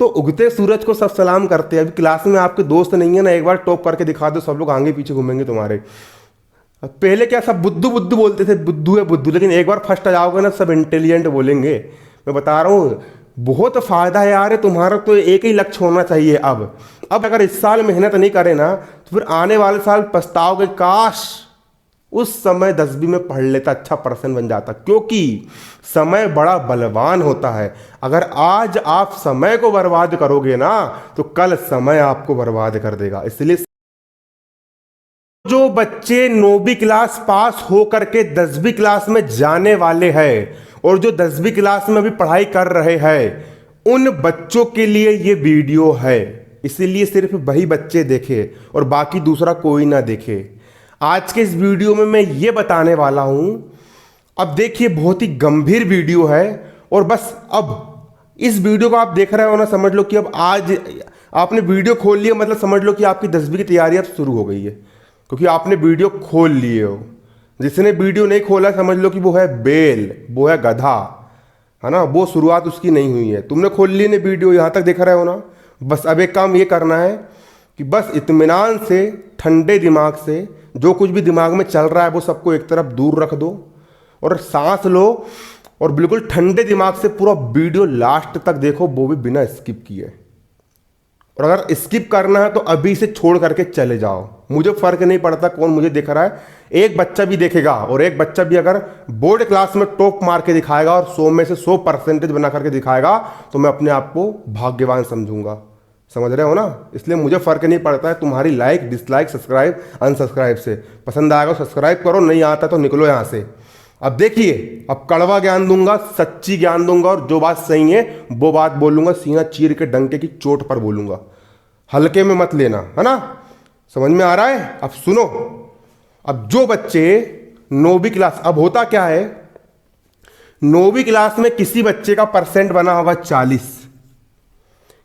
तो उगते सूरज को सब सलाम करते हैं। अभी क्लास में आपके दोस्त नहीं है ना, एक बार टॉप करके दिखा दो, सब लोग आगे पीछे घूमेंगे तुम्हारे। पहले क्या सब बुद्धू बुद्धू बोलते थे, बुद्धू है बुद्धू, लेकिन एक बार फर्स्ट आ जाओगे ना सब इंटेलिजेंट बोलेंगे। मैं बता रहा हूँ बहुत फायदा है यार तुम्हारा। तो एक ही लक्ष्य होना चाहिए अब अगर इस साल मेहनत नहीं करे ना तो फिर आने वाले साल पछताओगे, काश उस समय 10वीं में पढ़ लेता, अच्छा पर्सन बन जाता। क्योंकि समय बड़ा बलवान होता है। अगर आज आप समय को बर्बाद करोगे ना तो कल समय आपको बर्बाद कर देगा। इसलिए जो बच्चे 9वीं क्लास पास हो करके 10वीं क्लास में जाने वाले हैं और जो 10वीं क्लास में अभी पढ़ाई कर रहे हैं, उन बच्चों के लिए ये वीडियो है। इसीलिए सिर्फ वही बच्चे देखे और बाकी दूसरा कोई ना देखे। आज के इस वीडियो में मैं ये बताने वाला हूं। अब देखिए बहुत ही गंभीर वीडियो है और बस अब इस वीडियो को आप देख रहे हो ना, समझ लो कि अब आज आपने वीडियो खोल लिया, मतलब समझ लो कि आपकी 10वीं की तैयारी अब शुरू हो गई है, क्योंकि आपने वीडियो खोल लिए हो। जिसने वीडियो नहीं खोला समझ लो कि वो है बेल, वो है गधा, है ना, वो शुरुआत उसकी नहीं हुई है। तुमने खोल ली ना वीडियो, यहाँ तक देख रहे हो ना। बस अब एक काम ये करना है कि बस इत्मीनान से, ठंडे दिमाग से, जो कुछ भी दिमाग में चल रहा है वो सबको एक तरफ दूर रख दो और सांस लो और बिल्कुल ठंडे दिमाग से पूरा वीडियो लास्ट तक देखो, वो भी बिना स्किप किए। और अगर स्किप करना है तो अभी से छोड़ करके चले जाओ। मुझे फर्क नहीं पड़ता कौन मुझे देख रहा है, एक बच्चा भी देखेगा और एक बच्चा भी अगर बोर्ड क्लास में टॉप मार के दिखाएगा और 100 में से 100% बना करके दिखाएगा तो मैं अपने आप को भाग्यवान समझूंगा। समझ रहे हो ना। इसलिए मुझे फर्क नहीं पड़ता है तुम्हारी लाइक डिसलाइक सब्सक्राइब अनसब्सक्राइब से। पसंद आएगा सब्सक्राइब करो, नहीं आता तो निकलो यहाँ से। अब देखिए, अब कड़वा ज्ञान दूंगा, सच्ची ज्ञान दूंगा और जो बात सही है वो बात बोलूंगा, सीना चीर के डंके की चोट पर बोलूंगा, हल्के में मत लेना, है ना। समझ में आ रहा है। अब सुनो, अब जो बच्चे 9वीं क्लास, अब होता क्या है, 9वीं क्लास में किसी बच्चे का परसेंट बना होगा 40,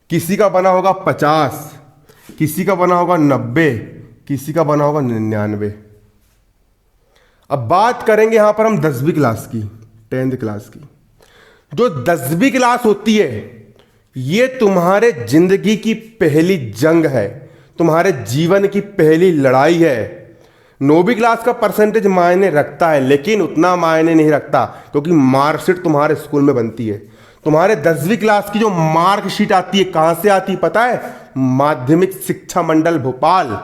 किसी का बना होगा 50, किसी का बना होगा 90, किसी का बना होगा 99। अब बात करेंगे यहां पर हम 10वीं क्लास की, 10th क्लास की। जो 10वीं क्लास होती है ये तुम्हारे जिंदगी की पहली जंग है, तुम्हारे जीवन की पहली लड़ाई है। 9वीं क्लास का परसेंटेज मायने रखता है, लेकिन उतना मायने नहीं रखता क्योंकि मार्कशीट तुम्हारे स्कूल में बनती है। तुम्हारे 10वीं क्लास की जो मार्कशीट आती है कहां से आती है पता है? माध्यमिक शिक्षा मंडल भोपाल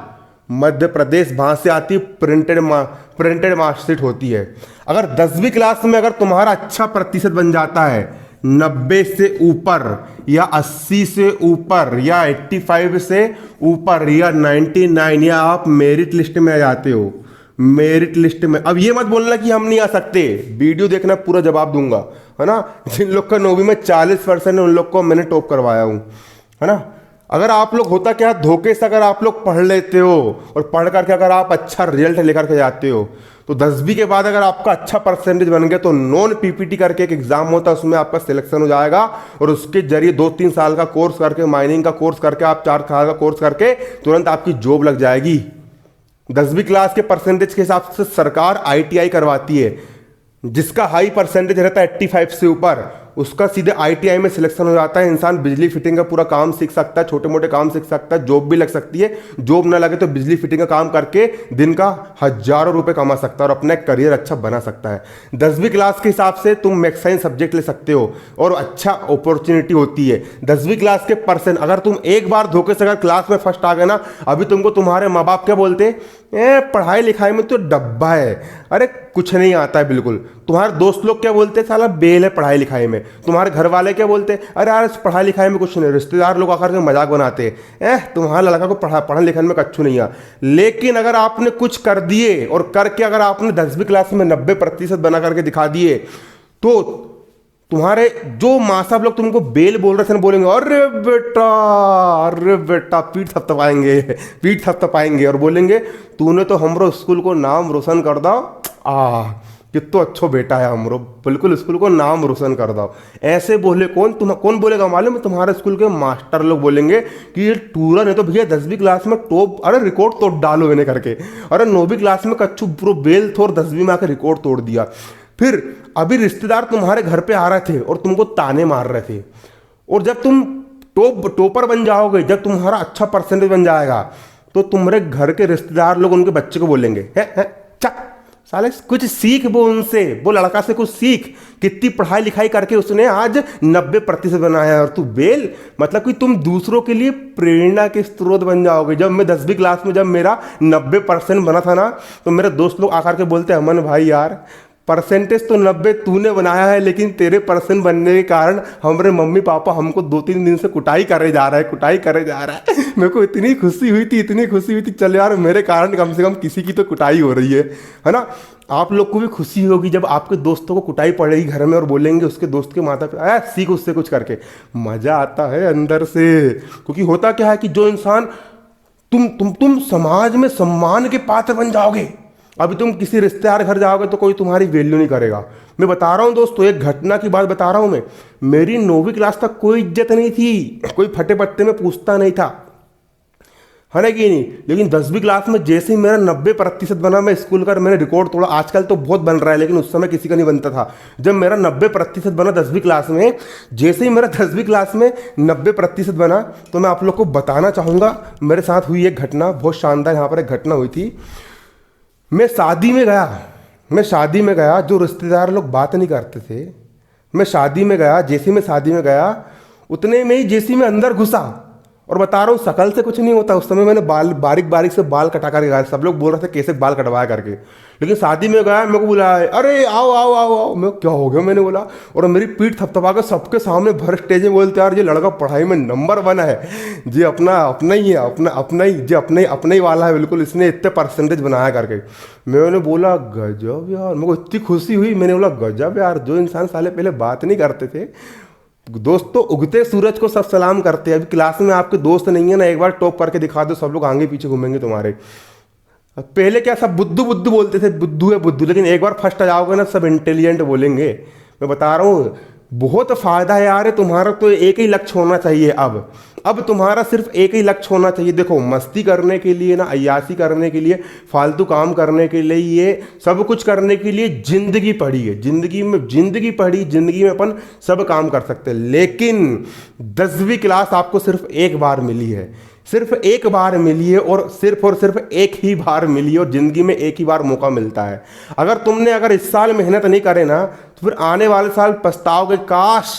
मध्य प्रदेश, वहां से आती है। प्रिंटेड मार्कशीट होती है। अगर 10वीं क्लास में अगर तुम्हारा अच्छा प्रतिशत बन जाता है, 90 से ऊपर या 80 से ऊपर या 85 से ऊपर या 99, या आप मेरिट लिस्ट में आ जाते हो, मेरिट लिस्ट में। अब ये मत बोलना कि हम नहीं आ सकते, वीडियो देखना पूरा जवाब दूंगा, है ना। जिन लोग का 9वीं में 40% है उन लोग को मैंने टॉप करवाया हूं, है ना। अगर आप लोग, होता क्या, धोखे से अगर आप लोग पढ़ लेते हो और पढ़ करके अगर आप अच्छा रिजल्ट लेकर के जाते हो तो 10वीं के बाद अगर आपका अच्छा परसेंटेज बन गया तो नॉन पीपीटी करके एक एग्जाम होता है, उसमें आपका सिलेक्शन हो जाएगा और उसके जरिए 2-3 साल का कोर्स करके, माइनिंग का कोर्स करके, आप 4 साल का कोर्स करके तुरंत आपकी जॉब लग जाएगी। 10वीं क्लास के परसेंटेज के हिसाब से सरकार ITI करवाती है। जिसका हाई परसेंटेज रहता है 85 से ऊपर, उसका सीधे ITI में सिलेक्शन हो जाता है। इंसान बिजली फिटिंग का पूरा काम सीख सकता है, छोटे मोटे काम सीख सकता है, जॉब भी लग सकती है। जॉब ना लगे तो बिजली फिटिंग का काम करके दिन का हजारों रुपए कमा सकता है और अपना करियर अच्छा बना सकता है। 10वीं क्लास के हिसाब से तुम मैथ्स साइंस सब्जेक्ट ले सकते हो और अच्छा अपॉर्चुनिटी होती है। 10वीं क्लास के परसेंट, अगर तुम एक बार धोखे से अगर क्लास में फर्स्ट आ गए ना, अभी तुमको तुम्हारे माँ बाप क्या बोलते, पढ़ाई लिखाई में तो डब्बा है, अरे कुछ नहीं आता है बिल्कुल। तुम्हारे दोस्त लोग क्या बोलते हैं, साला बेल है पढ़ाई लिखाई में। तुम्हारे घर वाले क्या बोलते हैं, अरे यार पढ़ाई लिखाई में कुछ नहीं। रिश्तेदार लोग आकर के मजाक बनाते हैं, तुम्हारा लड़का को पढ़ने लिखने में कच्छू नहीं है। लेकिन अगर आपने कुछ कर दिए और करके अगर आपने 10वीं क्लास में 90% बना करके दिखा दिए तो तुम्हारे जो माँ साहब लोग तुमको बेल बोल रहे थे ना, बोलेंगे अरे बेटा पीठ थपथपाएंगे और बोलेंगे तूने तो हमरो स्कूल को नाम रोशन कर दो। कितो अच्छो बेटा है हमरो, बिल्कुल स्कूल को नाम रोशन कर दो। ऐसे बोले कौन बोलेगा मालूम है? तुम्हारे स्कूल के मास्टर लोग बोलेंगे कि ये टूरा नहीं तो भैया 10वीं क्लास में टॉप, अरे रिकॉर्ड तोड़ डालो इन्हें करके। अरे 9वीं क्लास में कच्चू प्रो बेल थोड़ 10वीं में आकर रिकॉर्ड तोड़ दिया। फिर अभी रिश्तेदार तुम्हारे घर पे आ रहे थे और तुमको ताने मार रहे थे, और जब तुम टॉपर बन जाओगे, जब तुम्हारा अच्छा परसेंटेज बन जाएगा, तो तुम्हारे घर के रिश्तेदार लोग उनके बच्चे को बोलेंगे, है चल साले कुछ सीख, वो उनसे, वो लड़का से कुछ सीख, कितनी पढ़ाई लिखाई करके उसने आज 90% बनाया है और तू बेल। मतलब कि तुम दूसरों के लिए प्रेरणा के स्रोत बन जाओगे। जब मैं 10वीं क्लास में जब मेरा 90% बना था ना, तो मेरे दोस्त लोग आकर के बोलते, अमन भाई यार परसेंटेज तो 90 तूने बनाया है, लेकिन तेरे परसेंट बनने के कारण हमारे मम्मी पापा हमको 2-3 दिन से कुटाई करे जा रहा है, कुटाई करे जा रहा है। मेरे को इतनी खुशी हुई थी, इतनी खुशी हुई थी, चल यार मेरे कारण कम से कम किसी की तो कुटाई हो रही है ना। आप लोग को भी खुशी होगी जब आपके दोस्तों को कुटाई पड़ेगी घर में और बोलेंगे उसके दोस्त के माता पिता, सीख उससे कुछ करके। मजा आता है अंदर से, क्योंकि होता क्या है कि जो इंसान तुम समाज में सम्मान के पात्र बन जाओगे। अभी तुम किसी रिश्तेदार घर जाओगे तो कोई तुम्हारी वैल्यू नहीं करेगा। मैं बता रहा हूं दोस्तों, एक घटना की बात बता रहा हूं मैं। मेरी 9वीं क्लास तक कोई इज्जत नहीं थी, कोई फटे पत्ते में पूछता नहीं था, है ना कि नहीं। लेकिन 10वीं क्लास में जैसे ही मेरा 90% बना, मैं स्कूल का मैंने रिकॉर्ड तोड़ा। आजकल तो बहुत बन रहा है, लेकिन उस समय किसी का नहीं बनता था। जब मेरा 90% बना 10वीं क्लास में, जैसे ही मेरा 10वीं क्लास में 90% बना, तो मैं आप लोग को बताना चाहूँगा मेरे साथ हुई एक घटना, बहुत शानदार। यहाँ पर एक घटना हुई थी। मैं शादी में गया, जो रिश्तेदार लोग बात नहीं करते थे, मैं शादी में गया। जैसे मैं शादी में गया, उतने में ही जैसे मैं अंदर घुसा, और बता रहा हूँ शकल से कुछ नहीं होता। उस समय मैंने बारीक बारीक से बाल कटा करके गया। सब लोग बोल रहे थे कैसे बाल कटवाया करके, लेकिन शादी में गया, मेरे को बुलाया, अरे आओ आओ आओ आओ। मैं क्या हो गया, मैंने बोला, और मेरी पीठ थपथपा कर सबके सामने भर स्टेज में बोलते, यार ये लड़का पढ़ाई में नंबर 1 है जी, अपना ही है, अपना ही जी, अपने ही वाला है बिल्कुल, इसने इतने परसेंटेज बनाया करके। मैंने बोला गजब यार, मेरे को इतनी खुशी हुई। मैंने बोला गजब यार, जो इंसान साले पहले बात नहीं करते थे। दोस्तों, उगते सूरज को सब सलाम करते हैं। अभी क्लास में आपके दोस्त नहीं है ना, एक बार टॉप करके दिखा दो, सब लोग आगे पीछे घूमेंगे तुम्हारे। पहले क्या सब बुद्धू बुद्धू बोलते थे, बुद्धू है बुद्धू, लेकिन एक बार फर्स्ट आ जाओगे ना, सब इंटेलिजेंट बोलेंगे। मैं बता रहा हूँ, बहुत फायदा है यार। तुम्हारा तो एक ही लक्ष्य होना चाहिए। अब तुम्हारा सिर्फ एक ही लक्ष्य होना चाहिए। देखो, मस्ती करने के लिए ना, अय्यासी करने के लिए, फालतू काम करने के लिए, ये सब कुछ करने के लिए जिंदगी पड़ी है। जिंदगी में अपन सब काम कर सकते हैं। लेकिन 10वीं क्लास आपको सिर्फ एक बार मिली है, सिर्फ एक बार मिली है, और सिर्फ एक ही बार मिली है, और जिंदगी में एक ही बार मौका मिलता है। अगर इस साल मेहनत नहीं करे ना, तो फिर आने वाले साल पछताओगे, काश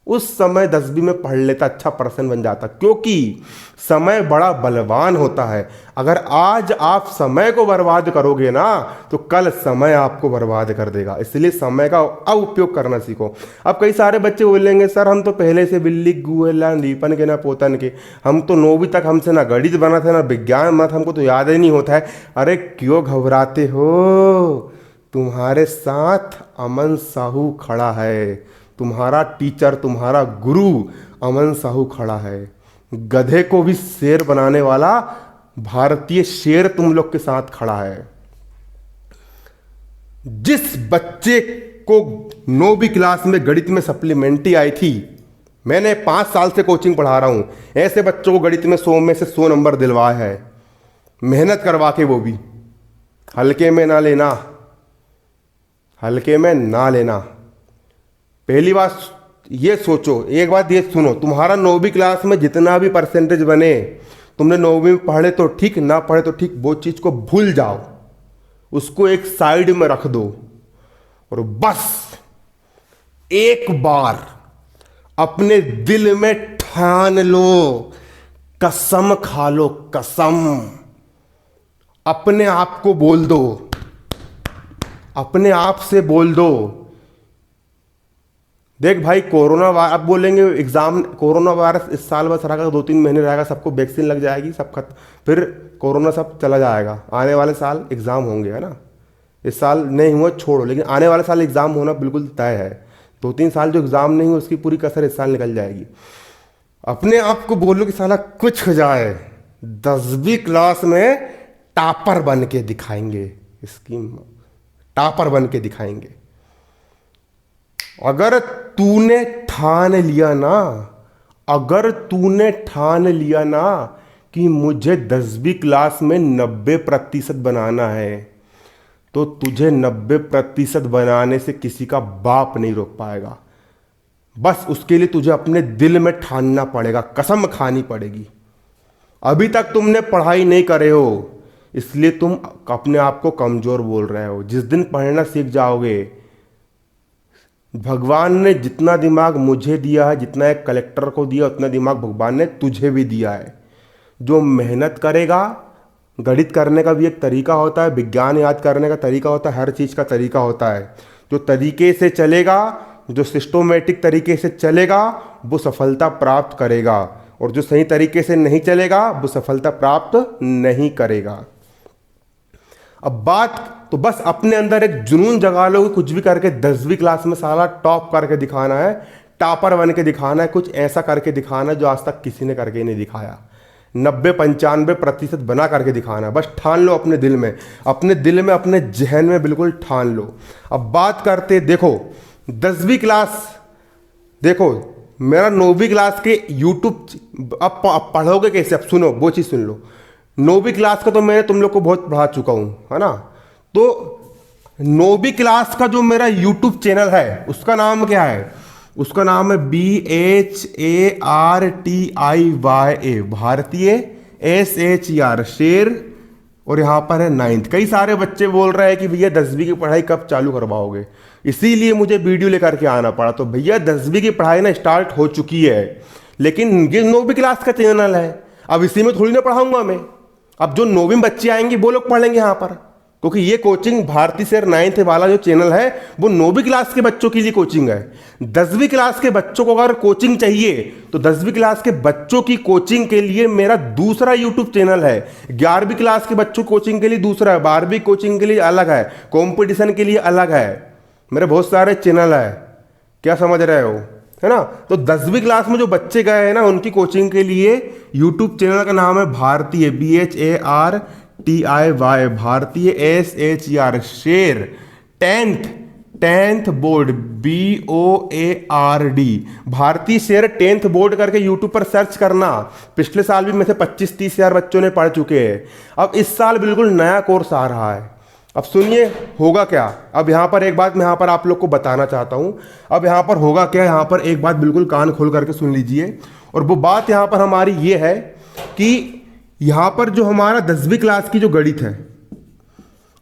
उस समय 10वीं में पढ़ लेता, अच्छा परसेंट बन जाता। क्योंकि समय बड़ा बलवान होता है। अगर आज आप समय को बर्बाद करोगे ना, तो कल समय आपको बर्बाद कर देगा। इसलिए समय का अब उपयोग करना सीखो। अब कई सारे बच्चे बोलेंगे, सर हम तो पहले से बिल्ली गुएला लीपन के ना पोतन के, हम तो 9वीं तक हमसे ना गणित बना था ना विज्ञान बना था, हमको तो याद ही नहीं होता है। अरे क्यों घबराते हो, तुम्हारे साथ अमन साहू खड़ा है, तुम्हारा टीचर, तुम्हारा गुरु अमन साहू खड़ा है। गधे को भी शेर बनाने वाला भारतीय शेर तुम लोग के साथ खड़ा है। जिस बच्चे को 9वीं क्लास में गणित में सप्लीमेंट्री आई थी, मैंने 5 साल से कोचिंग पढ़ा रहा हूं, ऐसे बच्चों को गणित में 100 में से 100 नंबर दिलवाए हैं, मेहनत करवा के। वो भी हल्के में ना लेना, हल्के में ना लेना। पहली बात ये सोचो, एक बात ये सुनो, तुम्हारा 9वीं क्लास में जितना भी परसेंटेज बने, तुमने 9वीं में पढ़े तो ठीक, ना पढ़े तो ठीक, वो चीज़ को भूल जाओ, उसको एक साइड में रख दो, और बस एक बार अपने दिल में ठान लो, कसम खा लो, कसम। अपने आप को बोल दो, अपने आप से बोल दो, देख भाई कोरोना वायरस, अब बोलेंगे एग्जाम, कोरोना वायरस इस साल बस रहेगा, 2-3 महीने रहेगा, सबको वैक्सीन लग जाएगी, सब खत्म, फिर कोरोना सब चला जाएगा। आने वाले साल एग्जाम होंगे, है ना। इस साल नहीं हुआ छोड़ो, लेकिन आने वाले साल एग्जाम होना बिल्कुल तय है। 2-3 साल जो एग्जाम नहीं हुआ उसकी पूरी कसर इस साल निकल जाएगी। अपने आप को बोलो कि साला कुछ हो जाए, 10वीं क्लास में टॉपर बन के दिखाएंगे, इसकी टॉपर बन के दिखाएंगे। अगर तूने ठान लिया ना, अगर तूने ठान लिया ना कि मुझे 10वीं क्लास में 90% बनाना है, तो तुझे 90% बनाने से किसी का बाप नहीं रोक पाएगा। बस उसके लिए तुझे अपने दिल में ठानना पड़ेगा, कसम खानी पड़ेगी। अभी तक तुमने पढ़ाई नहीं करे हो, इसलिए तुम अपने आप को कमज़ोर बोल रहे हो। जिस दिन पढ़ना सीख जाओगे, भगवान ने जितना दिमाग मुझे दिया है, जितना एक कलेक्टर को दिया, उतना दिमाग भगवान ने तुझे भी दिया है। जो मेहनत करेगा, गणित करने का भी एक तरीका होता है, विज्ञान याद करने का तरीका होता है, हर चीज़ का तरीका होता है। जो तरीके से चलेगा, जो सिस्टोमेटिक तरीके से चलेगा, वो सफलता प्राप्त करेगा, और जो सही तरीके से नहीं चलेगा वो सफलता प्राप्त नहीं करेगा। अब बात तो बस अपने अंदर एक जुनून जगा लो कि कुछ भी करके 10वीं क्लास में साला टॉप करके दिखाना है, टॉपर बन के दिखाना है, कुछ ऐसा करके दिखाना है जो आज तक किसी ने करके नहीं दिखाया। 90-95% बना करके दिखाना है। बस ठान लो अपने दिल में, अपने दिल में, अपने जहन में बिल्कुल ठान लो। अब बात करते, देखो 10वीं क्लास, देखो मेरा 9वीं क्लास के यूट्यूब, अब पढ़ोगे कैसे, अब सुनो वो चीज़ सुन लो। 9वीं क्लास का तो मैंने तुम लोग को बहुत पढ़ा चुका हूँ, है ना। तो 9वीं क्लास का जो मेरा यूट्यूब चैनल है उसका नाम क्या है, उसका नाम है BHARTIYA, भारतीय, SHER शेर, और यहाँ पर है 9th। कई सारे बच्चे बोल रहे हैं कि भैया 10वीं की पढ़ाई कब चालू करवाओगे, इसीलिए मुझे वीडियो लेकर के आना पड़ा। तो भैया 10वीं की पढ़ाई ना स्टार्ट हो चुकी है, लेकिन ये 9वीं क्लास का चैनल है, अब इसी में थोड़ी ना पढ़ाऊंगा मैं। अब जो 9वीं बच्चे आएंगे वो लोग पढ़ेंगे यहाँ पर, क्योंकि ये कोचिंग भारती सर 9th वाला जो चैनल है वो 9वीं क्लास के बच्चों के लिए कोचिंग है। 10वीं क्लास के बच्चों को अगर कोचिंग चाहिए तो 10वीं क्लास के बच्चों की कोचिंग के लिए मेरा दूसरा यूट्यूब चैनल है। 11वीं क्लास के बच्चों कोचिंग के लिए दूसरा है, 12वीं कोचिंग के लिए अलग है, कॉम्पिटिशन के लिए अलग है, मेरे बहुत सारे चैनल है, क्या समझ रहे हो, है ना। तो 10वीं क्लास में जो बच्चे गए हैं ना, उनकी कोचिंग के लिए यूट्यूब चैनल का नाम है भारतीय, BHARTIY, भारतीय, SHER शेर, 10th बोर्ड, BOARD, भारतीय शेर 10th बोर्ड करके यूट्यूब पर सर्च करना। पिछले साल भी में से 25-30 हज़ार बच्चों ने पढ़ चुके हैं। अब इस साल बिल्कुल नया कोर्स आ रहा है। अब सुनिए होगा क्या। अब यहाँ पर एक बात मैं यहाँ पर आप लोग को बताना चाहता हूँ। अब यहाँ पर होगा क्या, यहाँ पर एक बात बिल्कुल कान खोल करके सुन लीजिए। और वो बात यहाँ पर हमारी ये है कि यहाँ पर जो हमारा 10वीं क्लास की जो गणित है,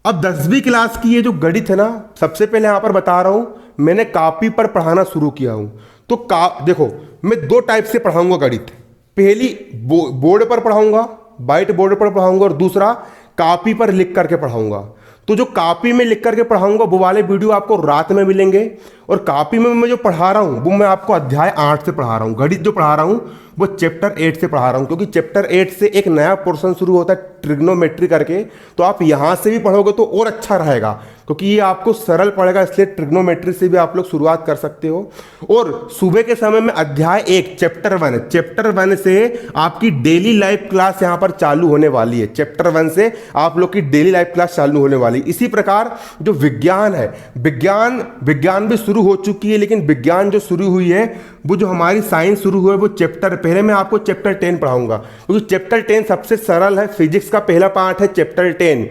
अब 10वीं क्लास की ये जो गणित है ना, सबसे पहले यहाँ पर बता रहा हूँ, मैंने कॉपी पर पढ़ाना शुरू किया हूँ। तो देखो मैं 2 टाइप से पढ़ाऊँगा गणित। पहली बोर्ड पर पढ़ाऊँगा, वाइट बोर्ड पर पढ़ाऊँगा, और दूसरा कॉपी पर लिख करके पढ़ाऊँगा। तो जो कॉपी में लिख करके पढ़ाऊंगा वो वाले वीडियो आपको रात में मिलेंगे, और कॉपी में मैं जो पढ़ा रहा हूँ वो मैं आपको अध्याय 8 से पढ़ा रहा हूँ। गणित जो पढ़ा रहा हूँ वो चैप्टर 8 से पढ़ा रहा हूँ, क्योंकि चैप्टर 8 से एक नया पोर्शन शुरू होता है ट्रिग्नोमेट्री करके। तो आप यहाँ से भी पढ़ोगे तो और अच्छा रहेगा, क्योंकि ये आपको सरल पड़ेगा, इसलिए ट्रिग्नोमेट्री से भी आप लोग शुरुआत कर सकते हो। और सुबह के समय में अध्याय 1 चैप्टर 1 से आपकी डेली लाइफ क्लास यहाँ पर चालू होने वाली है। चैप्टर 1 से आप लोग की डेली लाइफ क्लास चालू होने वाली है। इसी प्रकार जो विज्ञान है, विज्ञान भी शुरू हो चुकी है, लेकिन विज्ञान जो शुरू हुई है वो जो हमारी साइंस शुरू हुआ है वो चैप्टर, पहले मैं आपको चैप्टर 10 पढ़ाऊंगा, क्योंकि चैप्टर 10 सबसे सरल है। फिजिक्स का पहला पार्ट है चैप्टर 10।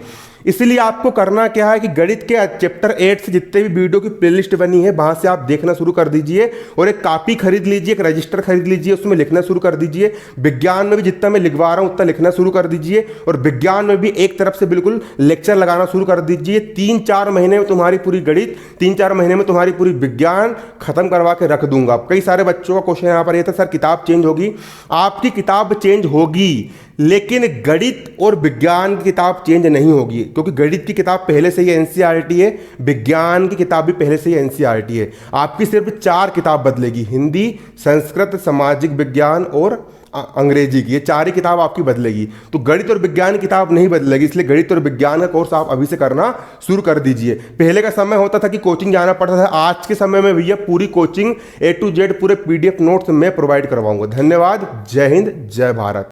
इसलिए आपको करना क्या है कि गणित के चैप्टर 8 से जितने भी वीडियो की प्लेलिस्ट बनी है वहां से आप देखना शुरू कर दीजिए, और एक कॉपी खरीद लीजिए, एक रजिस्टर खरीद लीजिए, उसमें लिखना शुरू कर दीजिए। विज्ञान में भी जितना मैं लिखवा रहा हूं उतना लिखना शुरू कर दीजिए, और विज्ञान में भी एक तरफ से बिल्कुल लेक्चर लगाना शुरू कर दीजिए। 3-4 महीने में तुम्हारी पूरी गणित, 3-4 महीने में तुम्हारी पूरी विज्ञान खत्म करवा के रख दूंगा। कई सारे बच्चों का क्वेश्चन यहाँ पर ये था, सर किताब चेंज होगी। आपकी किताब चेंज होगी, लेकिन गणित और विज्ञान की किताब चेंज नहीं होगी, क्योंकि गणित की किताब पहले से ही एनसीईआरटी है, विज्ञान की किताब भी पहले से ही एनसीईआरटी है। आपकी सिर्फ 4 किताब बदलेगी, हिंदी, संस्कृत, सामाजिक विज्ञान और अंग्रेजी की, ये 4 ही किताब आपकी बदलेगी। तो गणित और विज्ञान की किताब नहीं बदलेगी, इसलिए गणित और विज्ञान का कोर्स आप अभी से करना शुरू कर दीजिए। पहले का समय होता था कि कोचिंग जाना पड़ता था, आज के समय में भैया पूरी कोचिंग A to Z पूरे PDF नोट्स मैं प्रोवाइड करवाऊंगा। धन्यवाद, जय हिंद, जय भारत।